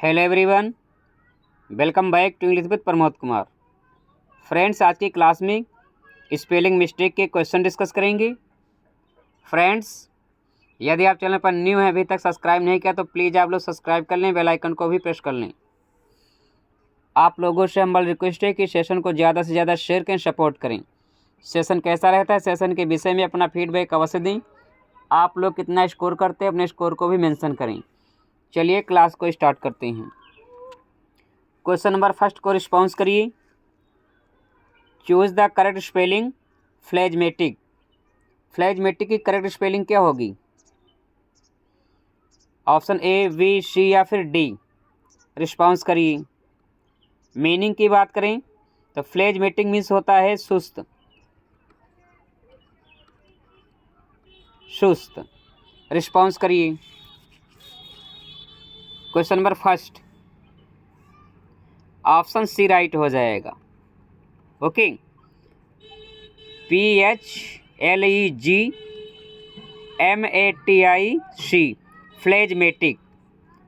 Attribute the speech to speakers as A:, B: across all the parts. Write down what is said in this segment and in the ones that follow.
A: Hello everyone, welcome back to English with Pramod Kumar. Friends, आज की class में स्पेलिंग मिस्टेक के क्वेश्चन डिस्कस करेंगे। फ्रेंड्स, यदि आप चैनल पर न्यू हैं, अभी तक सब्सक्राइब नहीं किया तो प्लीज़ आप लोग सब्सक्राइब कर लें, बेल आइकन को भी प्रेस कर लें। आप लोगों से हमारी रिक्वेस्ट है कि सेशन को ज़्यादा से ज़्यादा शेयर करें, सपोर्ट करें। सेशन कैसा रहता है, सेशन के विषय में अपना फीडबैक अवश्य दें। आप लोग कितना स्कोर करते हैं, अपने स्कोर को भी मेंशन करें। चलिए क्लास को स्टार्ट करते हैं। क्वेश्चन नंबर फर्स्ट को रिस्पॉन्स करिए। Choose the correct spelling phlegmatic. Phlegmatic की करेक्ट स्पेलिंग क्या होगी? ऑप्शन ए, वी, सी या फिर डी। रिस्पॉन्स करिए। मीनिंग की बात करें तो फ्लेजमेटिक मीन्स होता है सुस्त। सुस्त। रिस्पॉन्स करिए। Question number first, option C right हो जाएगा। Okay, PHLEGMATIC, phlegmatic.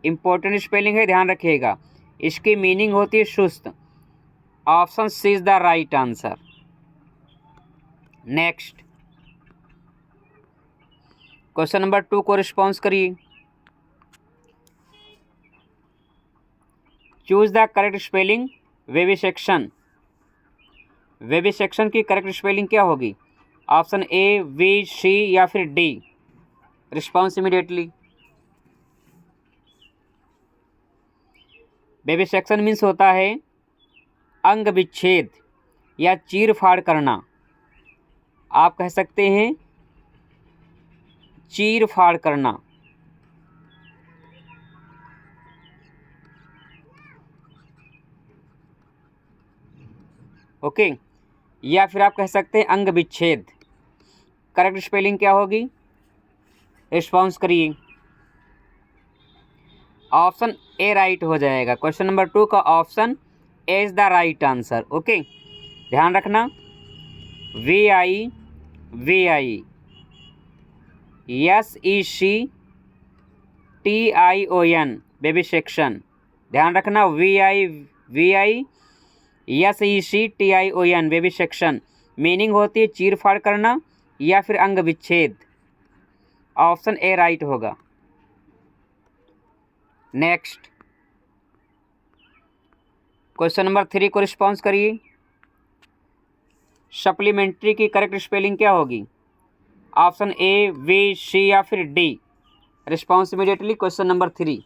A: Important spelling है, ध्यान रखिएगा। इसकी मीनिंग होती है सुस्त। Option C is the right answer. Next, question number 2 को रिस्पॉन्स करिए। Choose the correct spelling vivisection. Vivisection की करेक्ट स्पेलिंग क्या होगी? ऑप्शन ए, वी, सी या फिर D. Response immediately. Vivisection means होता है अंग विच्छेद या चीर फाड़ करना। आप कह सकते हैं चीर फाड़ करना। ओके, या फिर आप कह सकते हैं अंग विच्छेद। करेक्ट स्पेलिंग क्या होगी? रिस्पॉन्स करिए। ऑप्शन ए राइट हो जाएगा। क्वेश्चन नंबर 2 का option A is the right answer. Okay, ध्यान रखना। VI SECTION vivisection. ध्यान रखना, VI SECTION विविसेक्शन। मीनिंग होती है चीर फाड़ करना या फिर अंग विच्छेद। ऑप्शन ए राइट होगा। नेक्स्ट, क्वेश्चन नंबर 3 को रिस्पॉन्स करिए। सप्लीमेंट्री की करेक्ट स्पेलिंग क्या होगी? ऑप्शन ए, वी, सी या फिर D. Response immediately. Question number 3,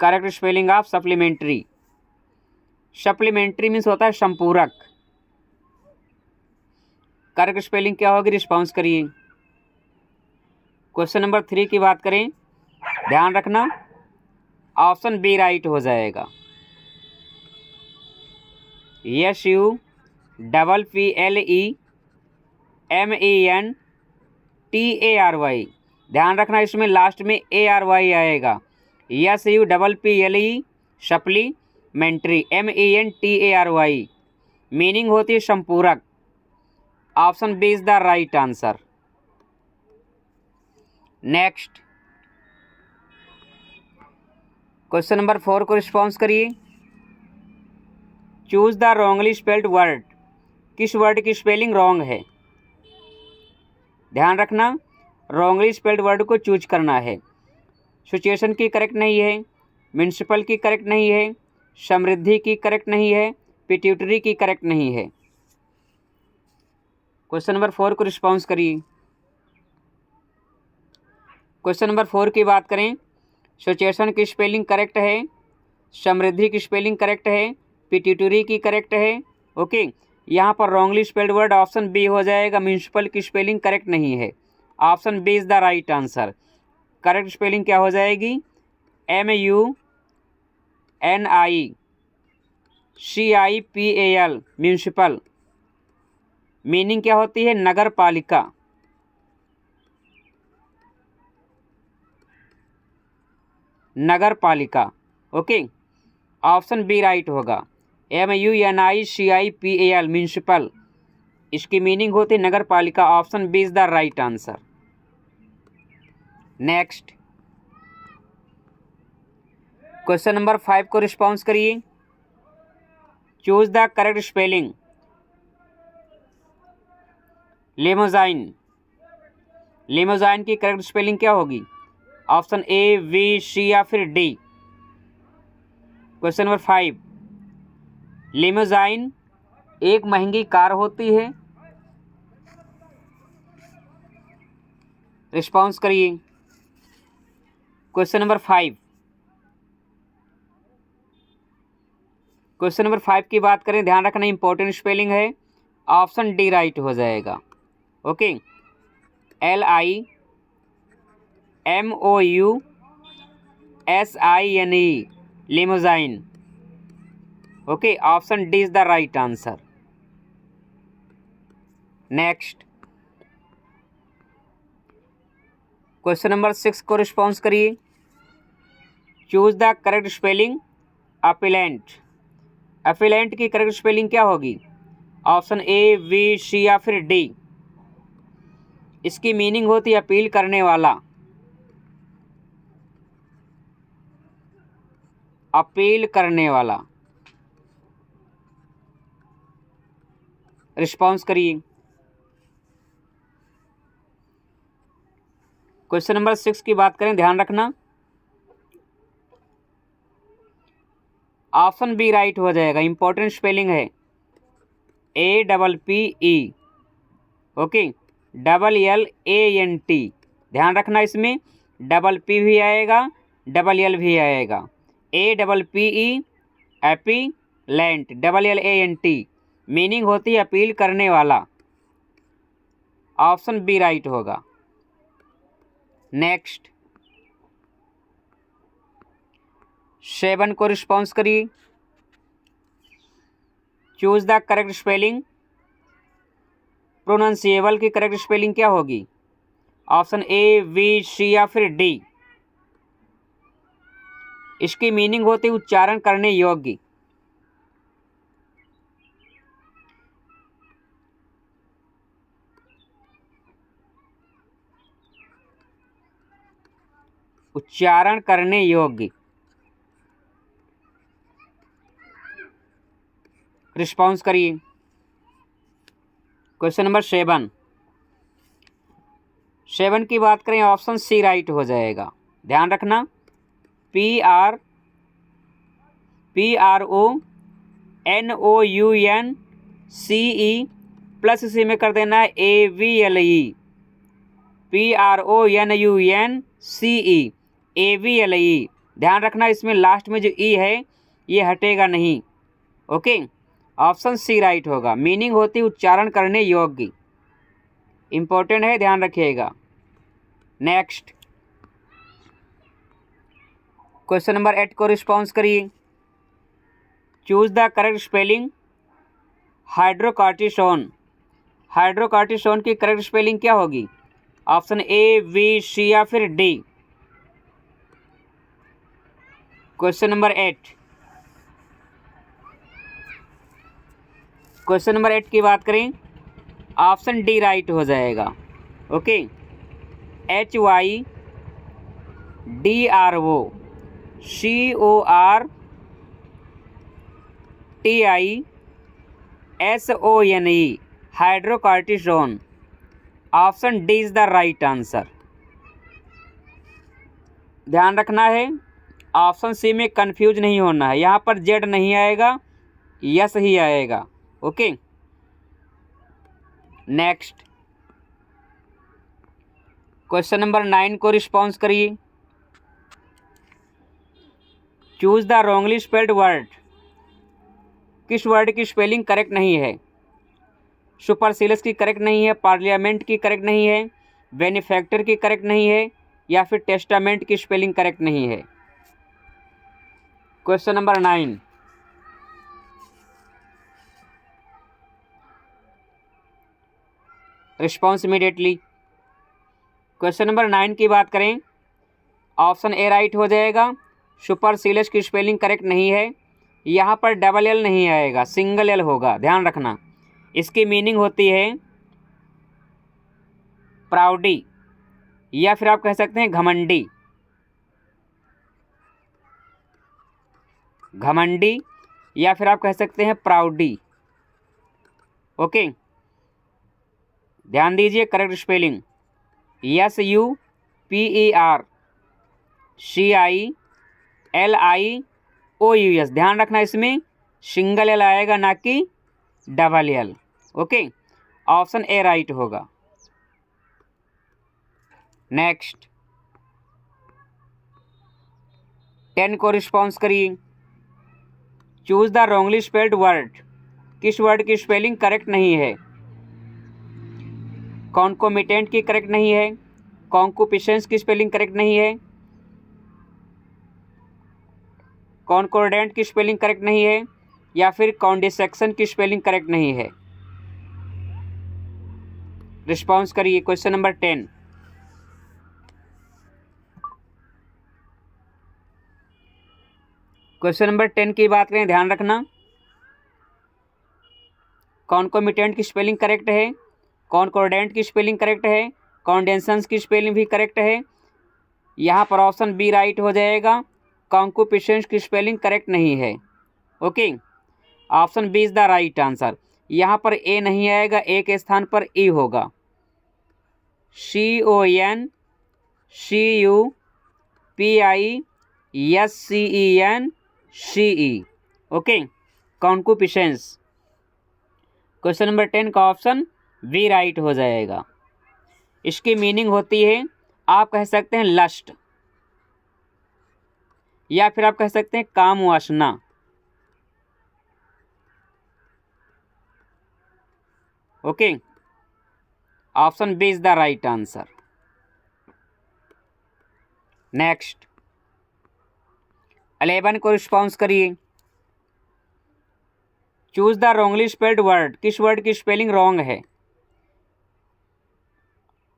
A: correct spelling of supplementary. Supplementary means होता है संपूरक। करेक्ट स्पेलिंग क्या होगी? रिस्पॉन्स करिए। क्वेश्चन नंबर 3 की बात करें, ध्यान रखना, ऑप्शन बी राइट हो जाएगा। SUPPLEMENTARY। ध्यान रखना, इसमें लास्ट में ARY आएगा। SUPPLE supplementary, MENTARY। मीनिंग होती है संपूरक। Option B is the right answer. Next, question number 4 को रिस्पॉन्स करिए। Choose the wrongly spelled word. किस वर्ड की स्पेलिंग रॉन्ग है? ध्यान रखना, रॉन्गली स्पेल्ड वर्ड को चूज करना है। सिचुएशन की करेक्ट नहीं है, म्युनिसिपल की करेक्ट नहीं है, समृद्धि की करेक्ट नहीं है, पिट्यूटरी की करेक्ट नहीं है। क्वेश्चन नंबर 4 को रिस्पॉन्स करिए। क्वेश्चन नंबर 4 की बात करें, सिचुएशन की स्पेलिंग करेक्ट है, समृद्धि की स्पेलिंग करेक्ट है, पिट्यूटरी की करेक्ट है। ओके, यहाँ पर wrongly spelled word option B हो जाएगा। म्युनिसिपल की स्पेलिंग करेक्ट नहीं है। Option B is the right answer. Correct spelling क्या हो जाएगी? MUNICIPAL, municipal. मीनिंग क्या होती है? नगर पालिका। नगर पालिका। ओके, ऑप्शन बी राइट होगा। MUNICIPAL, municipal. इसकी मीनिंग होती है नगर पालिका। Option B is the right answer. Next, question number 5 को रिस्पॉन्स करिए। Choose the correct spelling. Limousine, limousine की करेक्ट स्पेलिंग क्या होगी? ऑप्शन ए, वी, सी या फिर डी। क्वेश्चन नंबर 5, लिमोजाइन एक महंगी कार होती है। रिस्पॉन्स करिए। क्वेश्चन नंबर 5, क्वेश्चन नंबर 5 की बात करें, ध्यान रखना इंपॉर्टेंट स्पेलिंग है, ऑप्शन डी राइट हो जाएगा। Okay, LIMOUSINE, limousine. Okay, option D is the right answer. Next, question number 6 को रिस्पॉन्स करिए। Choose the correct spelling appellant. Appellant की करेक्ट स्पेलिंग क्या होगी? ऑप्शन ए, वी, सी या फिर डी। इसकी मीनिंग होती है अपील करने वाला। अपील करने वाला। रिस्पॉन्स करिए। क्वेश्चन नंबर 6 की बात करें, ध्यान रखना ऑप्शन बी राइट हो जाएगा। इंपॉर्टेंट स्पेलिंग है APPE। Okay, LLANT। ध्यान रखना इसमें डबल पी भी आएगा, डबल एल भी आएगा। APPE, appellate, LLANT। मीनिंग होती है अपील करने वाला। ऑप्शन बी राइट होगा। नेक्स्ट, 7 को रिस्पॉन्स करिए। Choose the correct spelling. Pronounceable की करेक्ट स्पेलिंग क्या होगी? ऑप्शन ए, वी, सी या फिर डी। इसकी मीनिंग होती है उच्चारण करने योग्य। उच्चारण करने योग्य। रिस्पॉन्स करिए। क्वेश्चन नंबर 7 की बात करें, ऑप्शन सी राइट हो जाएगा। ध्यान रखना PRONOUNCE प्लस इसी में कर देना है AVLE। PRONUNCE, AVLE। ध्यान रखना इसमें लास्ट में जो ई है ये हटेगा नहीं। ओके, ऑप्शन सी राइट होगा। मीनिंग होती उच्चारण करने योग्य। इंपॉर्टेंट है, ध्यान रखिएगा। नेक्स्ट, क्वेश्चन नंबर 8 को रिस्पॉन्स करिए। Choose the correct spelling hydrocortisone. Hydrocortisone की करेक्ट स्पेलिंग क्या होगी? ऑप्शन ए, वी, सी या फिर डी। क्वेश्चन नंबर 8 की बात करें, ऑप्शन डी राइट हो जाएगा। Okay, HYDROCORTISONE, hydrocortisone. Option D is the right answer. ध्यान रखना है ऑप्शन सी में कंफ्यूज नहीं होना है। यहाँ पर जेड नहीं आएगा, यस ही आएगा। ओके, नेक्स्ट, क्वेश्चन नंबर 9 को रिस्पॉन्स करिए। Choose the wrongly spelled word. किस वर्ड की स्पेलिंग करेक्ट नहीं है? सुपरसीलस की करेक्ट नहीं है, पार्लियामेंट की करेक्ट नहीं है, बेनिफैक्टर की करेक्ट नहीं है या फिर टेस्टामेंट की स्पेलिंग करेक्ट नहीं है। Question number 9, response immediately. Question number 9 की बात करें, ऑप्शन ए राइट हो जाएगा। सुपरसीलस की स्पेलिंग करेक्ट नहीं है। यहाँ पर डबल एल नहीं आएगा, सिंगल एल होगा। ध्यान रखना इसकी मीनिंग होती है प्राउडी या फिर आप कह सकते हैं घमंडी। घमंडी, या फिर आप कह सकते हैं प्राउडी। ओके, ध्यान दीजिए करेक्ट स्पेलिंग SUPERCILIOUS। ध्यान रखना इसमें सिंगल एल आएगा ना कि double L. Okay, option A right होगा। नेक्स्ट 10 को रिस्पॉन्स करिए। Choose the wrongly spelled word. किस वर्ड की स्पेलिंग करेक्ट नहीं है? कॉन्कोमिटेंट की करेक्ट नहीं है, कॉन्कुपिशेंस की स्पेलिंग करेक्ट नहीं है, कॉन्कोर्डेंट की स्पेलिंग करेक्ट नहीं है, या फिर कॉन्डिसेक्शन की स्पेलिंग करेक्ट नहीं है। रिस्पॉन्स करिए क्वेश्चन नंबर 10। क्वेश्चन नंबर 10 की बात करें, ध्यान रखना कॉन्कोमिटेंट की स्पेलिंग करेक्ट है, कॉन्कोर्डेंट की स्पेलिंग करेक्ट है, कॉन्डेंसेंस की स्पेलिंग भी करेक्ट है। यहाँ पर ऑप्शन बी राइट हो जाएगा। कॉन्कुपिशेंस की स्पेलिंग करेक्ट नहीं है। Okay, option B is the right answer. यहाँ पर ए नहीं आएगा, ए के स्थान पर ई होगा। CONCUPISCENCE। ओके, कॉन्कुपिशेंस। क्वेश्चन नंबर 10 का ऑप्शन बी राइट हो जाएगा। इसकी मीनिंग होती है, आप कह सकते हैं लस्ट, या फिर आप कह सकते हैं काम वासना। Okay, option B is the right answer. Next 11 को रिस्पॉन्स करिए। Choose the wrongly spelled word. किस वर्ड की स्पेलिंग रॉन्ग है?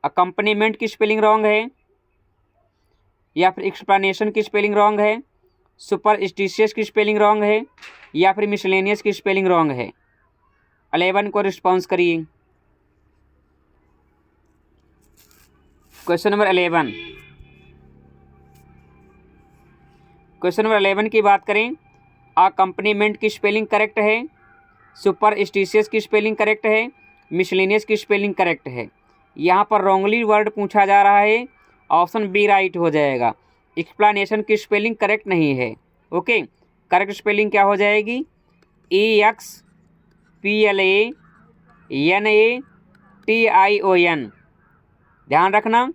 A: अकम्पनीमेंट की स्पेलिंग रॉन्ग है, या फिर एक्सप्लेनेशन की स्पेलिंग रॉन्ग है, सुपरस्टिशियस की स्पेलिंग रॉन्ग है, या फिर मिसलेनियस की स्पेलिंग रॉन्ग है। 11 को रिस्पॉन्स करिए। Question number 11। क्वेश्चन नंबर 11 की बात करें, अकम्पनीमेंट की स्पेलिंग करेक्ट है, सुपरस्टिशियस की स्पेलिंग करेक्ट है, मिसलेनियस की स्पेलिंग करेक्ट है। यहाँ पर रॉन्गली वर्ड पूछा जा रहा है, ऑप्शन बी राइट हो जाएगा। एक्सप्लेनेशन की स्पेलिंग करेक्ट नहीं है। ओके, करेक्ट स्पेलिंग क्या हो जाएगी? EXPLANATION। ध्यान रखना,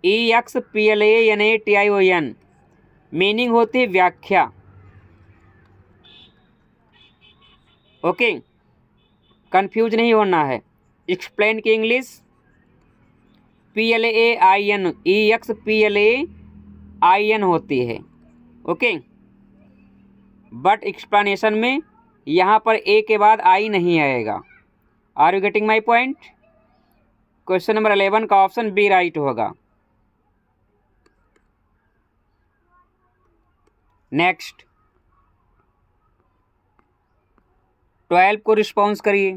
A: EXPLANATION मीनिंग होती है व्याख्या। ओके, कंफ्यूज नहीं होना है। एक्सप्लेन की इंग्लिश PLAIN, EXPLAIN होती है। ओके, बट एक्सप्लेनेशन में यहाँ पर ए के बाद आई नहीं आएगा। Are you getting my point? Question number 11 का ऑप्शन बी राइट होगा। नेक्स्ट 12 को रिस्पॉन्स करिए।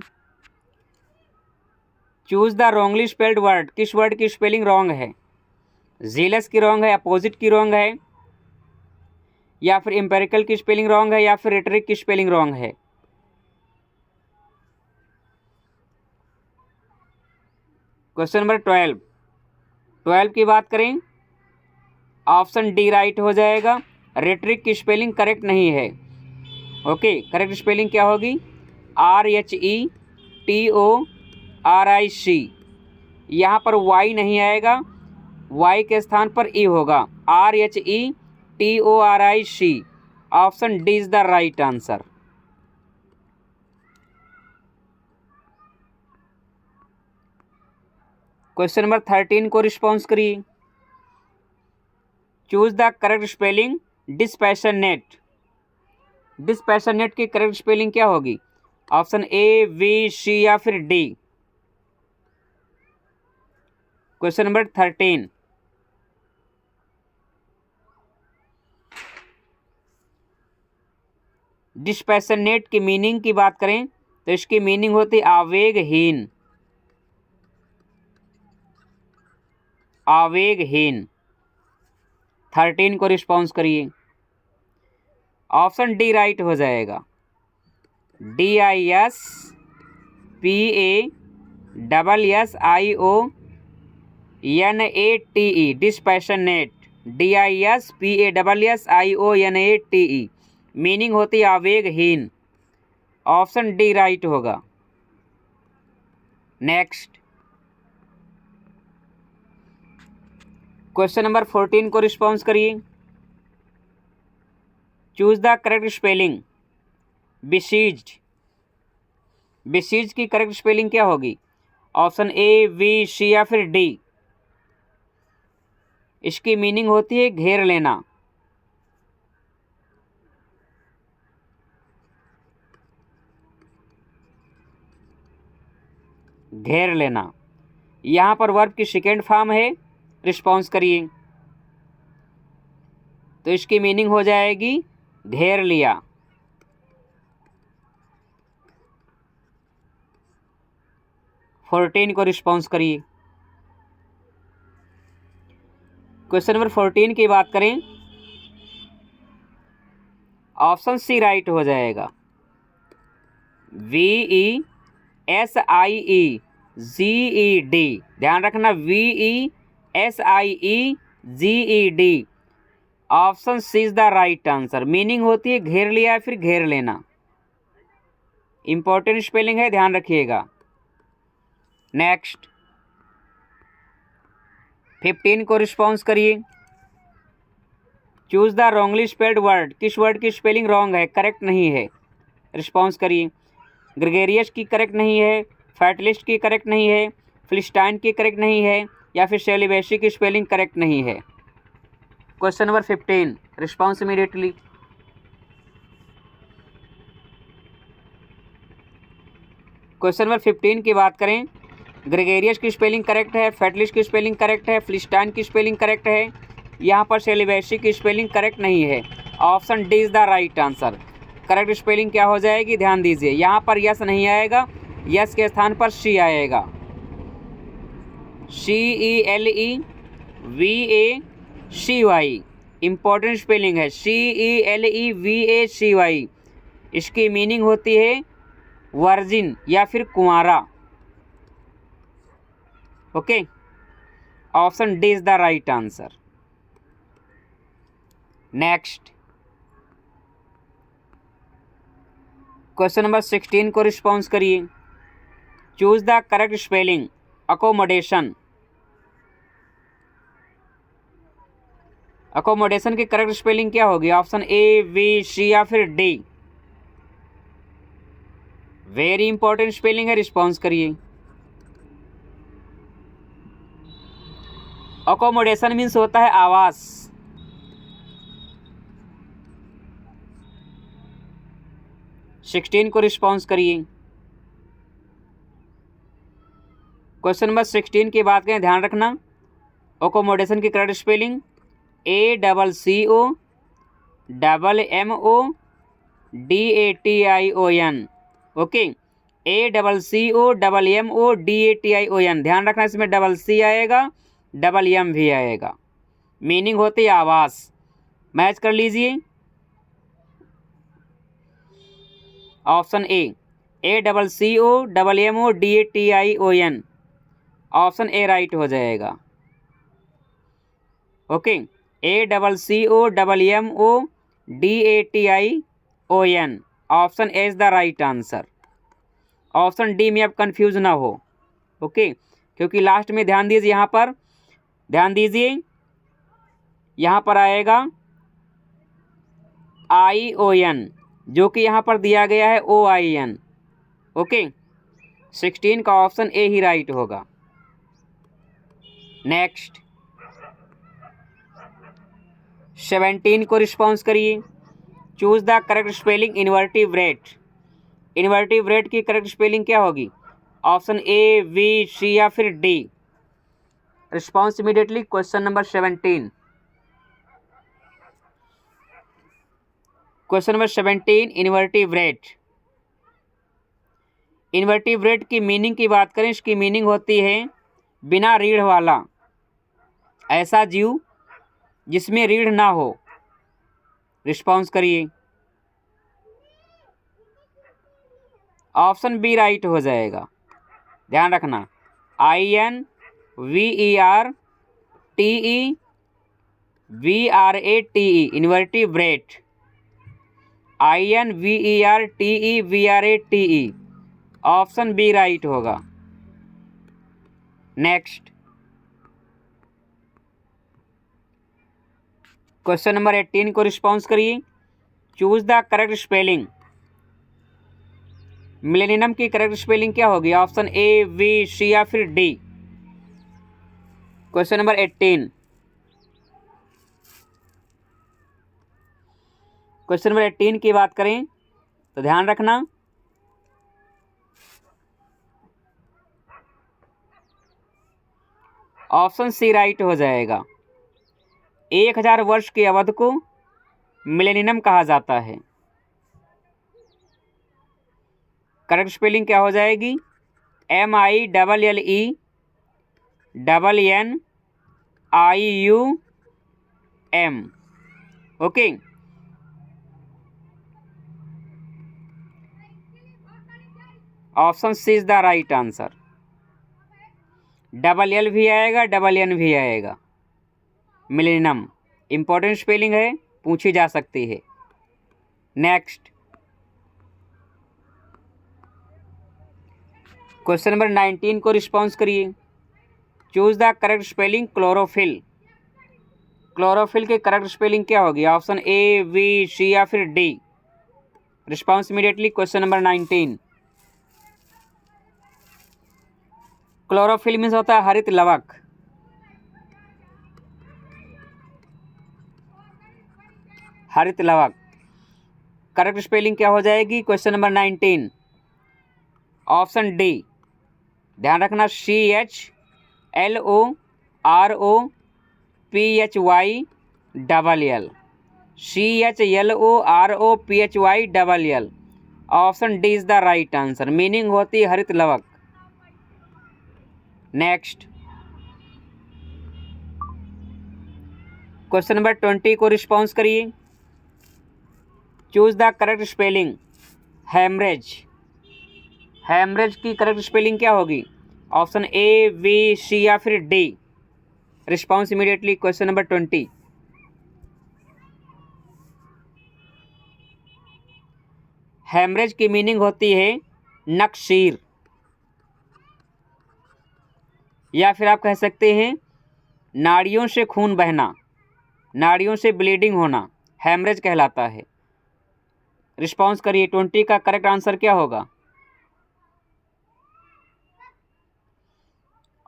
A: Choose the wrongly spelled word. किस वर्ड की स्पेलिंग रॉन्ग है? जीलस की रॉन्ग है, अपोजिट की रॉन्ग है, या फिर एम्पेरिकल की स्पेलिंग रॉन्ग है, या फिर रेटरिक की स्पेलिंग रॉन्ग है। क्वेश्चन नंबर 12 की बात करें, ऑप्शन डी राइट हो जाएगा। रेटरिक की स्पेलिंग करेक्ट नहीं है। ओके, करेक्ट स्पेलिंग क्या होगी? RHETORIC। यहाँ पर वाई नहीं आएगा, वाई के स्थान पर ई होगा। RHETORIC। Option D is the right answer. Question number 13 को रिस्पॉन्स करिए। Choose the correct spelling dispassionate. Dispassionate की करेक्ट स्पेलिंग क्या होगी? ऑप्शन ए, बी, सी, या फिर डी। Question number 13। डिस्पैशनेट की मीनिंग की बात करें तो इसकी मीनिंग होती है आवेगहीन। आवेगहीन। 13 को रिस्पॉन्स करिए। ऑप्शन डी राइट हो जाएगा। DISPASSIONATE dispassionate. DISPASSIONATE मीनिंग होती है आवेगहीन। ऑप्शन डी राइट होगा। नेक्स्ट क्वेश्चन नंबर 14 को रिस्पॉन्स करिए। Choose the correct spelling. Besieged. Besiege की करेक्ट स्पेलिंग क्या होगी? ऑप्शन ए, बी, सी या फिर डी। इसकी मीनिंग होती है घेर लेना। घेर लेना। यहाँ पर वर्ब की सेकेंड फॉर्म है। रिस्पॉन्स करिए। तो इसकी मीनिंग हो जाएगी घेर लिया। फोर्टीन को रिस्पॉन्स करिए। क्वेश्चन नंबर 14 की बात करें, ऑप्शन सी राइट हो जाएगा। VESIEGED। ध्यान रखना, VESIEGED। Option C is the right answer. Meaning होती है घेर लिया या फिर घेर लेना। इंपॉर्टेंट स्पेलिंग है, ध्यान रखिएगा। नेक्स्ट 15 को रिस्पॉन्स करिए। Choose the wrongly spelled word. किस वर्ड की स्पेलिंग रॉन्ग है, करेक्ट नहीं है? रिस्पॉन्स करिए। ग्रेगेरियस की करेक्ट नहीं है, फैटलिस्ट की करेक्ट नहीं है, फिलिस्टाइन की करेक्ट नहीं है, या फिर सेलिबेसी की स्पेलिंग करेक्ट नहीं है। Question number 15 response immediately. Question number 15 की बात करें, ग्रेगेरियस की स्पेलिंग करेक्ट है, फैटलिस्ट की स्पेलिंग करेक्ट है, फिलिस्टाइन की स्पेलिंग करेक्ट है, यहाँ पर सेलिबेसी की स्पेलिंग करेक्ट नहीं है। Option D is the right answer. Correct spelling क्या हो जाएगी, ध्यान दीजिए। यहाँ पर यस नहीं आएगा, यस के स्थान पर सी आएगा। CELEVACY इंपॉर्टेंट स्पेलिंग है। CELEVACY इसकी मीनिंग होती है वर्जिन या फिर कुंवारा। Okay, option D is the right answer. Next question number 16 को रिस्पॉन्स करिए। Choose the correct spelling. Accommodation. Accommodation की करेक्ट स्पेलिंग क्या होगी? ऑप्शन ए, बी, सी या फिर डी। वेरी इंपॉर्टेंट स्पेलिंग है, रिस्पॉन्स करिए। अकोमोडेशन मीन्स होता है आवास। सिक्सटीन को रिस्पॉन्स करिए। क्वेश्चन नंबर 16 की बात करें, ध्यान रखना। अकोमोडेशन की correct spelling ACCOMMODATION। Okay, ACCOMMODATION। ध्यान रखना, इसमें डबल सी आएगा, डबल एम भी आएगा। मीनिंग होती है आवास। मैच कर लीजिए। Option A, ACCOMMODATION। Option A right हो जाएगा। Okay, ACCOMMODATION। Option A is the right answer. Option D में अब कंफ्यूज ना हो। ओके, क्योंकि लास्ट में ध्यान दीजिए, यहाँ पर ध्यान दीजिए, यहाँ पर आएगा ION, जो कि यहाँ पर दिया गया है OIN। ओके, 16 का ऑप्शन ए ही राइट होगा। नेक्स्ट 17 को रिस्पॉन्स करिए। Choose the correct spelling invertebrate. Invertebrate की करेक्ट स्पेलिंग क्या होगी? ऑप्शन ए, बी, सी या फिर D. Response immediately. Question number 17। Question number 17 invertebrate. Invertebrate की मीनिंग की बात करें, इसकी मीनिंग होती है बिना रीढ़ वाला, ऐसा जीव जिसमें रीढ़ ना हो। रिस्पॉन्स करिए। ऑप्शन बी राइट हो जाएगा। ध्यान रखना, INVERTEVRATE invertebrate, INVERTEVRATE, option B right होगा। नेक्स्ट क्वेश्चन नंबर 18 को रिस्पॉन्स करिए। Choose the correct spelling. Millennium की करेक्ट स्पेलिंग क्या होगी? ऑप्शन ए, बी, सी या फिर D. Question number 18। Question number 18 की बात करें तो ध्यान रखना, ऑप्शन सी राइट हो जाएगा। 1000 वर्ष की अवधि को मिलेनियम कहा जाता है। करेक्ट स्पेलिंग क्या हो जाएगी? MILLENNIUM। Okay, option C is the right answer. Double L भी आएगा, डबल एन भी आएगा। मिलेनियम इंपॉर्टेंट स्पेलिंग है, पूछी जा सकती है। नेक्स्ट क्वेश्चन नंबर 19 को रिस्पॉन्स करिए। Choose the correct spelling chlorophyll. Chlorophyll की करेक्ट स्पेलिंग क्या होगी? ऑप्शन ए, बी, सी या फिर D. Response immediately. Question number 19। Chlorophyll means होता है हरित लवक। हरित लवक करेक्ट स्पेलिंग क्या हो जाएगी? Question number 19, option D. ध्यान रखना, CHLOROPHYLL, CHLOROPHYLL, option D is the right answer. Meaning होती है हरित लवक। नेक्स्ट क्वेश्चन नंबर 20 को रिस्पॉन्स करिए। Choose the correct spelling haemorrhage. Haemorrhage की करेक्ट स्पेलिंग क्या होगी? ऑप्शन ए, बी, सी या फिर D. Response immediately. Question number 20। Haemorrhage की मीनिंग होती है नक्शीर, या फिर आप कह सकते हैं नाड़ियों से खून बहना, नाड़ियों से ब्लीडिंग होना हेमरेज कहलाता है। रिस्पॉन्स करिए, 20 का करेक्ट आंसर क्या होगा?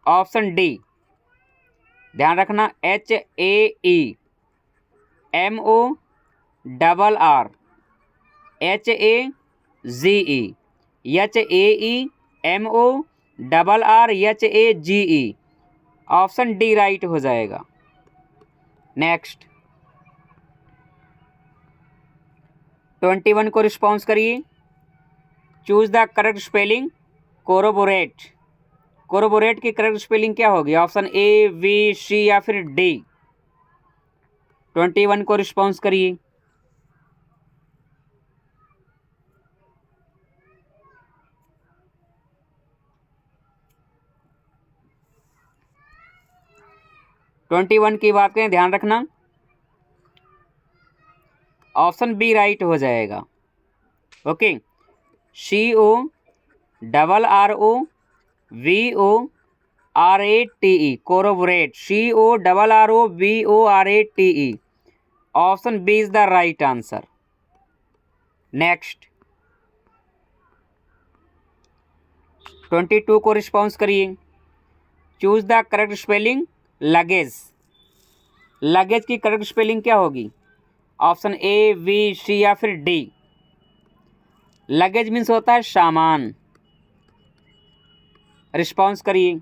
A: Option D. ध्यान रखना, HAEMORR, HAGE, option D right हो जाएगा। नेक्स्ट 21 को रिस्पॉन्स करिए। Choose the correct spelling corroborate. Corroborate की करेक्ट स्पेलिंग क्या होगी? ऑप्शन ए, बी, सी या फिर डी। 21 को रिस्पॉन्स करिए। ट्वेंटी वन की बात करें, ध्यान रखना, ऑप्शन बी राइट हो जाएगा। Okay, CORROVORATE, corroborate, CORROVORATE, option B is the right answer. Next 22 को रिस्पॉन्स करिए। Choose the correct spelling luggage. Luggage की करेक्ट स्पेलिंग क्या होगी? ऑप्शन ए, बी, सी या फिर डी। लगेज मीन्स होता है सामान। रिस्पॉन्स करिए।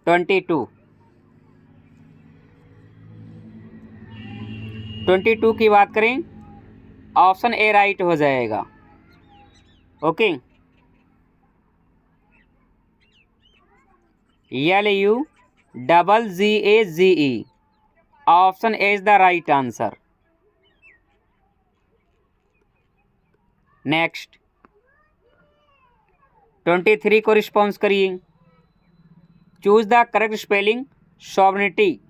A: 22 की बात करें, ऑप्शन ए राइट हो जाएगा। Okay, LUGGE, option A is the right answer. Next 23 को रिस्पॉन्स करिए। Choose the correct spelling sovereignty.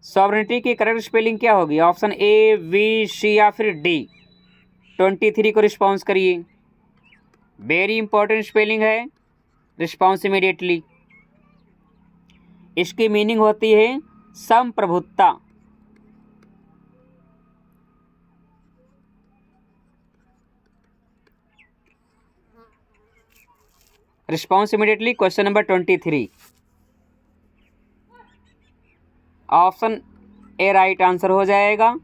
A: Sovereignty की करेक्ट स्पेलिंग क्या होगी? ऑप्शन ए, बी, सी या फिर डी। 23 को रिस्पॉन्स करिए। वेरी इंपॉर्टेंट स्पेलिंग है, रिस्पॉन्स इमीडिएटली। इसकी मीनिंग होती है संप्रभुता। Response immediately question number 23। Option A right answer हो जाएगा।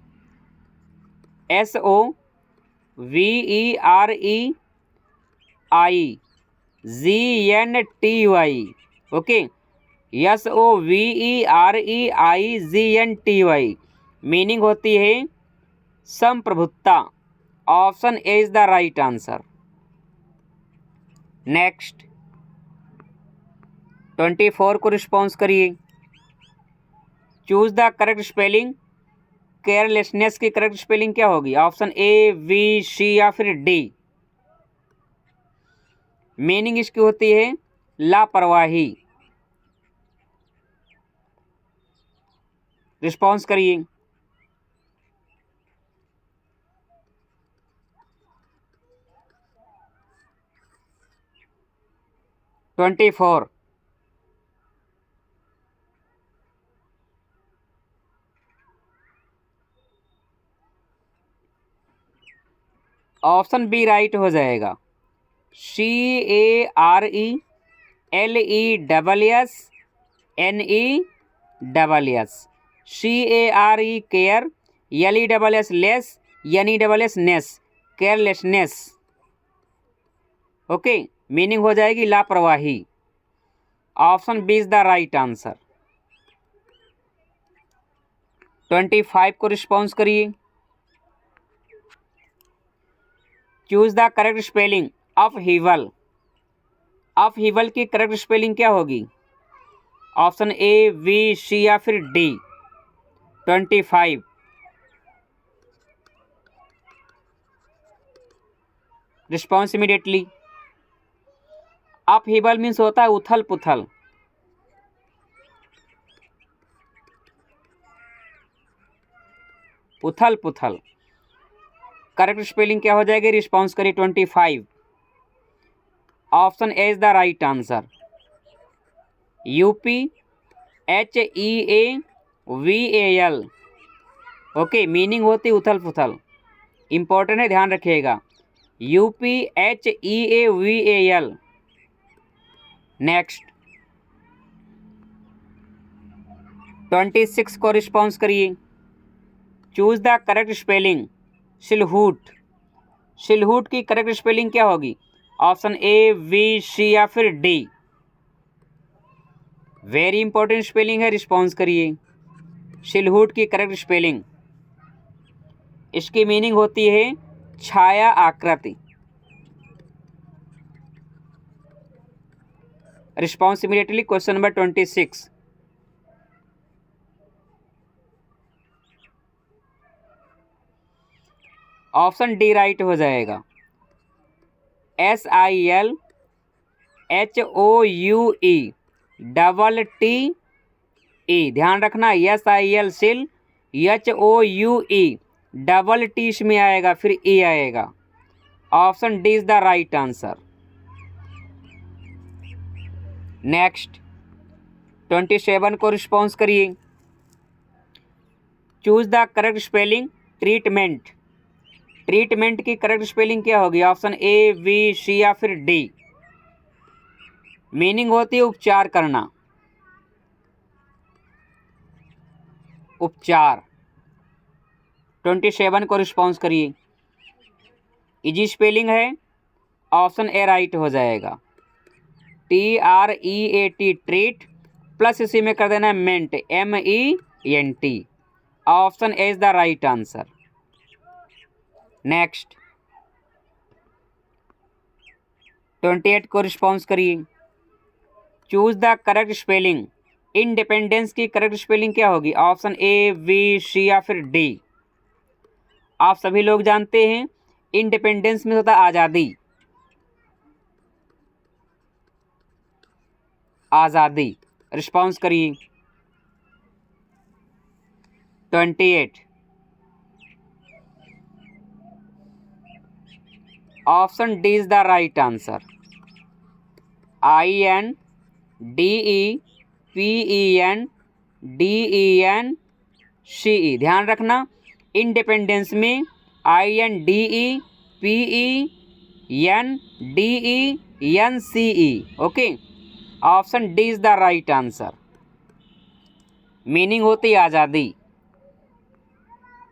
A: SOVEREIGNTY। ओके, SOVEREIGNTY मीनिंग होती है संप्रभुता। Option A is the right answer. Next 24 को रिस्पॉन्स करिए। Choose the correct spelling carelessness की करेक्ट स्पेलिंग क्या होगी? ऑप्शन ए, बी, सी या फिर डी। मीनिंग इसकी होती है लापरवाही। रिस्पॉन्स करिए। Twenty four. Option B right हो जाएगा। CARELESSNESS। CARE care, LESS less, NESS ness, carelessness. Okay, meaning हो जाएगी लापरवाही। Option B is the right answer. 25 को रिस्पॉन्स करिए। Choose the correct spelling upheaval. Upheaval की correct spelling क्या होगी? ऑप्शन ए, बी, सी या फिर D. 25। Response immediately. Upheaval means होता है उथल पुथल। उथल पुथल करेक्ट स्पेलिंग क्या हो जाएगी? रिस्पॉन्स करिए 25। Option A is the right answer. UPHEAVAL। Okay, meaning होती उथल पुथल। इंपॉर्टेंट है, ध्यान रखिएगा। UPHEAVAL। नेक्स्ट 26 को रिस्पॉन्स करिए। Choose the correct spelling silhouette. Silhouette की करेक्ट स्पेलिंग क्या होगी? ऑप्शन ए, बी, सी या फिर डी। वेरी इंपॉर्टेंट स्पेलिंग है, रिस्पॉन्स करिए। सिलहूट की करेक्ट स्पेलिंग, इसकी मीनिंग होती है छाया आकृति। Response immediately question number 26। Option D right हो जाएगा। SILHOUE ध्यान रखना, SIL सिल, HOUE इसमें आएगा, फिर E आएगा। Option D is the right answer. Next 27 को रिस्पॉन्स करिए। Choose the correct spelling treatment. Treatment की करेक्ट स्पेलिंग क्या होगी? ऑप्शन ए, बी, सी या फिर डी। मीनिंग होती है उपचार करना। उपचार। 27 को रिस्पॉन्स करिए। इजी स्पेलिंग है, ऑप्शन ए राइट हो जाएगा। TREAT ट्रीट, प्लस इसी में कर देना है मेंट, MENT। Option A is the right answer. Next 28 को रिस्पॉन्स करिए। Choose the correct spelling independence की करेक्ट स्पेलिंग क्या होगी? ऑप्शन ए, बी, सी या फिर डी। आप सभी लोग जानते हैं इंडिपेंडेंस में होता है आज़ादी। आज़ादी। रिस्पॉन्स करिए। 28 option D is the right answer. INDEPENDENCE। ध्यान रखना, इंडिपेंडेंस में INDEPENDENCE। Okay, option D is the right answer. Meaning होती है आज़ादी।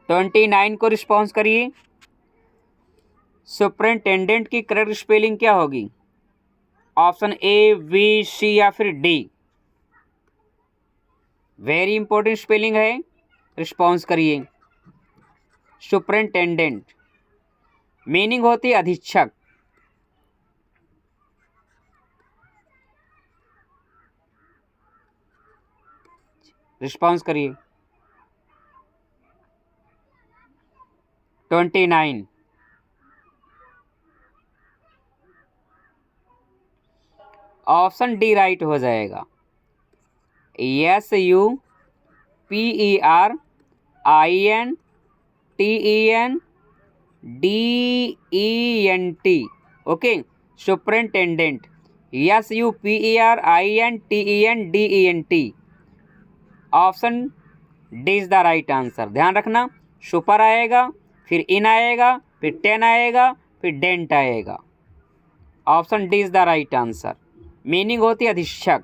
A: 29 को रिस्पॉन्स करिए। सुपरिंटेंडेंट की करेक्ट स्पेलिंग क्या होगी? ऑप्शन ए, बी, सी या फिर डी? वेरी इंपॉर्टेंट स्पेलिंग है, रिस्पॉन्स करिए। सुपरिंटेंडेंट मीनिंग होती है अधीक्षक। रिस्पॉन्स करिए। 29 ऑप्शन डी राइट हो जाएगा। SUPERINTENDENT। Okay, superintendent SUPERINTENDENT। Option D is the right answer. ध्यान रखना, सुपर आएगा, फिर इन आएगा, फिर टेन आएगा, फिर डेंट आएगा। Option D is the right answer. Meaning होती है अधीक्षक।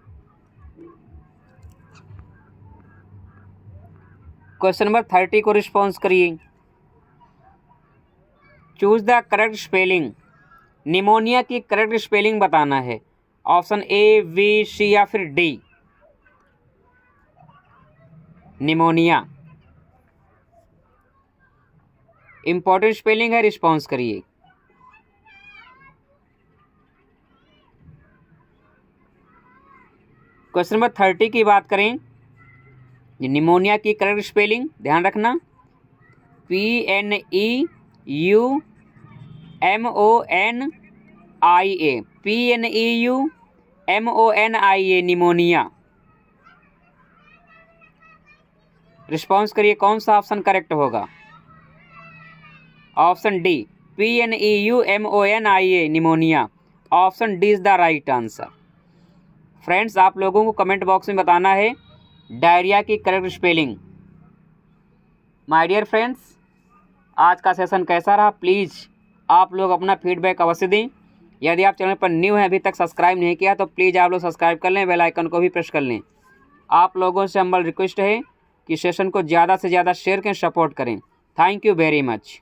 A: क्वेश्चन नंबर 30 को रिस्पॉन्स करिए। Choose the correct spelling. Pneumonia की करेक्ट स्पेलिंग बताना है। ऑप्शन ए, बी, सी या फिर डी? निमोनिया इंपॉर्टेंट स्पेलिंग है, रिस्पॉन्स करिए। क्वेश्चन नंबर 30 की बात करें, निमोनिया की करेक्ट स्पेलिंग ध्यान रखना, PNEUMONIA। PNEUMONIA pneumonia. रिस्पॉन्स करिए, कौन सा ऑप्शन करेक्ट होगा? Option D, PNEUMONIA pneumonia. Option D is the right answer. Friends, आप लोगों को कमेंट बॉक्स में बताना है डायरिया की correct spelling. My dear friends, आज का सेशन कैसा रहा, प्लीज़ आप लोग अपना फीडबैक अवश्य दें। यदि आप चैनल पर न्यू हैं, अभी तक सब्सक्राइब नहीं किया, तो प्लीज़ आप लोग सब्सक्राइब कर लें, बेल आइकन को भी प्रेस कर लें। आप लोगों से हम्बल रिक्वेस्ट है कि सेशन को ज़्यादा से ज़्यादा शेयर करें, सपोर्ट करें। Thank you very much.